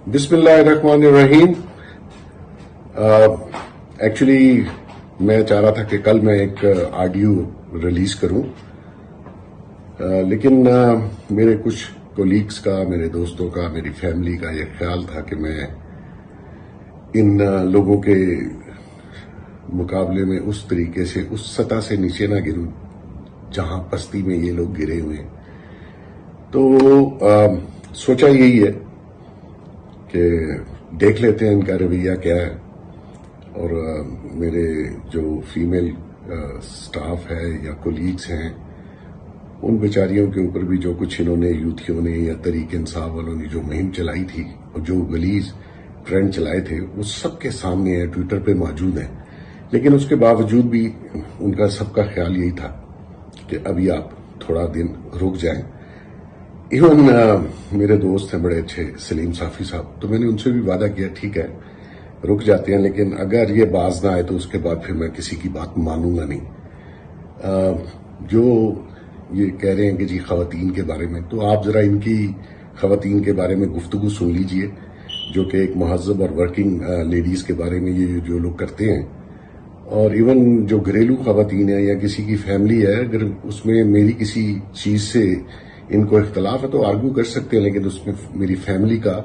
بسم اللہ الرحمن الرحیم. ایکچولی میں چاہ رہا تھا کہ کل میں ایک آڈیو ریلیز کروں، لیکن میرے کچھ کولیگز کا، میرے دوستوں کا، میری فیملی کا یہ خیال تھا کہ میں ان لوگوں کے مقابلے میں اس طریقے سے، اس سطح سے نیچے نہ گروں جہاں پستی میں یہ لوگ گرے ہوئے ہیں. تو سوچا یہی ہے کہ دیکھ لیتے ہیں ان کا رویہ کیا ہے، اور میرے جو فیمیل سٹاف ہے یا کولیگز ہیں ان بیچاریوں کے اوپر بھی جو کچھ انہوں نے، یوتھیوں نے یا تحریک انصاف والوں نے جو مہم چلائی تھی اور جو غلیظ ٹرینڈ چلائے تھے وہ سب کے سامنے ہیں، ٹویٹر پہ موجود ہیں. لیکن اس کے باوجود بھی ان کا سب کا خیال یہی تھا کہ ابھی آپ تھوڑا دن رک جائیں. ایون میرے دوست ہیں بڑے اچھے، سلیم صافی صاحب، تو میں نے ان سے بھی وعدہ کیا ٹھیک ہے رک جاتے ہیں، لیکن اگر یہ باز نہ آئے تو اس کے بعد پھر میں کسی کی بات مانوں گا نہیں. جو یہ کہہ رہے ہیں کہ جی خواتین کے بارے میں، تو آپ ذرا ان کی خواتین کے بارے میں گفتگو سن لیجئے، جو کہ ایک مہذب اور ورکنگ لیڈیز کے بارے میں یہ جو لوگ کرتے ہیں. اور ایون جو گھریلو خواتین ہیں یا کسی کی فیملی ہے، اگر اس میں میری کسی چیز سے ان کو اختلاف ہے تو آرگو کر سکتے ہیں، لیکن اس میں میری فیملی کا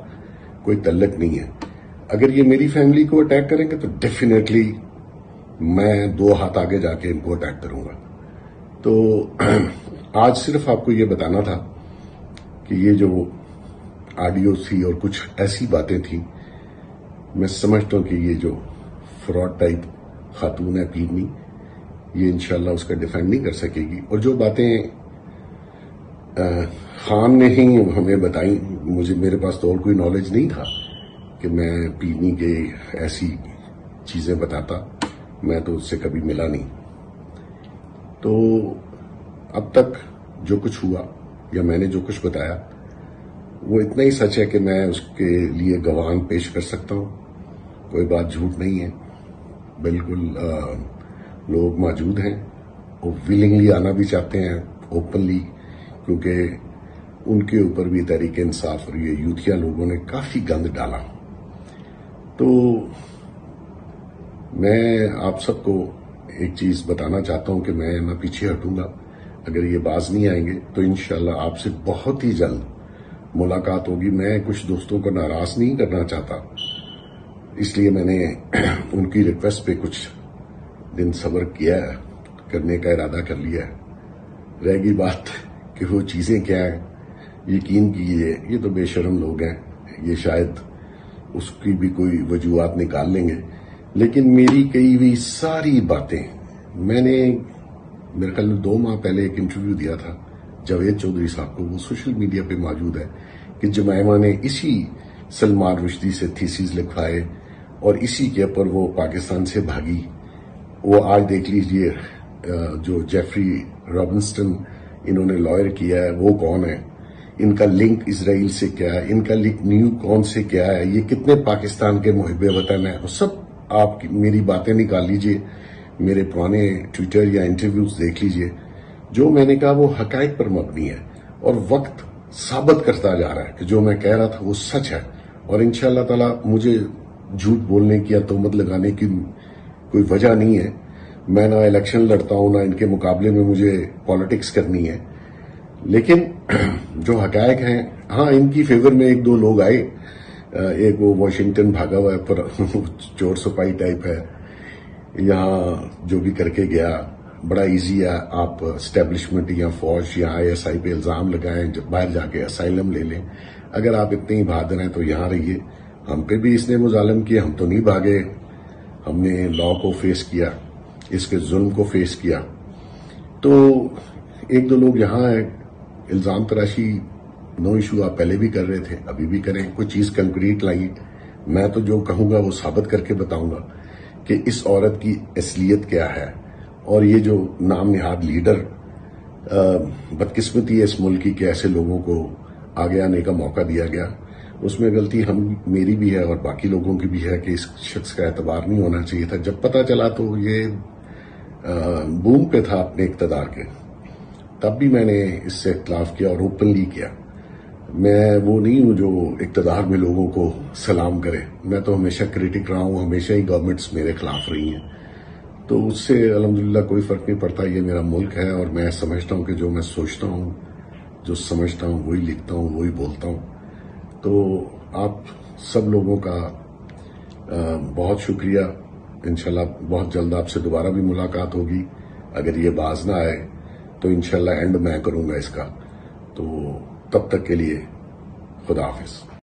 کوئی تعلق نہیں ہے. اگر یہ میری فیملی کو اٹیک کریں گے تو ڈیفینیٹلی میں 2 ہاتھ آگے جا کے ان کو اٹیک کروں گا. تو آج صرف آپ کو یہ بتانا تھا کہ یہ جو آڈیو تھی اور کچھ ایسی باتیں تھیں، میں سمجھتا ہوں کہ یہ جو فراڈ ٹائپ خاتون ہے پیرنی، یہ انشاءاللہ اس کا ڈیفینڈ نہیں کر سکے گی. اور جو باتیں خان نے ہی ہمیں بتائیں، میرے پاس تو اور کوئی نالج نہیں تھا کہ میں پیرنی کے ایسی چیزیں بتاتا، میں تو اس سے کبھی ملا نہیں. تو اب تک جو کچھ ہوا یا میں نے جو کچھ بتایا وہ اتنا ہی سچ ہے کہ میں اس کے لیے گواہان پیش کر سکتا ہوں. کوئی بات جھوٹ نہیں ہے، بالکل لوگ موجود ہیں، وہ ویلنگلی آنا بھی چاہتے ہیں اوپنلی، کیونکہ ان کے اوپر بھی تحریک انصاف اور یہ یوتھیا لوگوں نے کافی گند ڈالا. تو میں آپ سب کو ایک چیز بتانا چاہتا ہوں کہ میں نہ پیچھے ہٹوں گا. اگر یہ باز نہیں آئیں گے تو انشاءاللہ آپ سے بہت ہی جلد ملاقات ہوگی. میں کچھ دوستوں کو ناراض نہیں کرنا چاہتا، اس لیے میں نے ان کی ریکویسٹ پہ کچھ دن صبر کیا ہے، کرنے کا ارادہ کر لیا ہے. رہ گئی بات کہ وہ چیزیں کیا ہیں، یقین کیجیے یہ تو بے شرم لوگ ہیں، یہ شاید اس کی بھی کوئی وجوہات نکال لیں گے. لیکن میری کئی ہوئی ساری باتیں، میں نے میرے خیال میں 2 ماہ پہلے ایک انٹرویو دیا تھا جاوید چودھری صاحب کو، وہ سوشل میڈیا پہ موجود ہے، کہ جمائمہ نے اسی سلمان رشدی سے تھیسز لکھوائے اور اسی کے اوپر وہ پاکستان سے بھاگی. وہ آج دیکھ لیجئے جو جیفری رابنسٹن انہوں نے لائر کیا ہے وہ کون ہے، ان کا لنک اسرائیل سے کیا ہے، ان کا لنک نیو کون سے کیا ہے، یہ کتنے پاکستان کے محب وطن ہیں. سب آپ میری باتیں نکال لیجئے، میرے پرانے ٹویٹر یا انٹرویوز دیکھ لیجئے. جو میں نے کہا وہ حقائق پر مبنی ہے، اور وقت ثابت کرتا جا رہا ہے کہ جو میں کہہ رہا تھا وہ سچ ہے. اور انشاءاللہ تعالی مجھے جھوٹ بولنے کی یا تہمت لگانے کی کوئی وجہ نہیں ہے. میں نہ الیکشن لڑتا ہوں، نہ ان کے مقابلے میں مجھے پالیٹکس کرنی ہے. لیکن جو حقائق ہیں، ہاں ان کی فیور میں 1-2 لوگ آئے. ایک وہ واشنگٹن بھاگا ہوا ہے پر چور سپاہی ٹائپ ہے، یہاں جو بھی کر کے گیا بڑا ایزی ہے. آپ اسٹیبلشمنٹ یا فوج یا ISI پہ الزام لگائیں، جب باہر جا کے اسائلم لے لیں. اگر آپ اتنے ہی بہادر ہیں تو یہاں رہیے. ہم پہ بھی اس نے مظالم کیا، ہم تو نہیں بھاگے، ہم نے لا کو فیس کیا، اس کے ظلم کو فیس کیا. تو 1-2 لوگ یہاں ہیں، الزام تراشی نو ایشو، آپ پہلے بھی کر رہے تھے، ابھی بھی کریں. کوئی چیز کنکریٹ لائیے. میں تو جو کہوں گا وہ ثابت کر کے بتاؤں گا کہ اس عورت کی اصلیت کیا ہے. اور یہ جو نام نہاد لیڈر، بدقسمتی ہے اس ملک کی کہ ایسے لوگوں کو آگے آنے کا موقع دیا گیا. اس میں غلطی میری بھی ہے اور باقی لوگوں کی بھی ہے کہ اس شخص کا اعتبار نہیں ہونا چاہیے تھا. جب پتہ چلا تو یہ بوم پہ تھا اپنے اقتدار کے، تب بھی میں نے اس سے اختلاف کیا اور اوپنلی کیا. میں وہ نہیں ہوں جو اقتدار میں لوگوں کو سلام کرے. میں تو ہمیشہ کریٹک رہا ہوں, ہمیشہ ہی گورنمنٹس میرے خلاف رہی ہیں, تو اس سے الحمدللہ کوئی فرق نہیں پڑتا. یہ میرا ملک ہے اور میں سمجھتا ہوں کہ جو میں سوچتا ہوں, جو سمجھتا ہوں وہی لکھتا ہوں, وہی بولتا ہوں. تو آپ سب لوگوں کا بہت شکریہ. انشاءاللہ بہت جلد آپ سے دوبارہ بھی ملاقات ہوگی. اگر یہ باز نہ آئے تو انشاءاللہ اینڈ میں کروں گا اس کا. تو تب تک کے لیے خدا حافظ.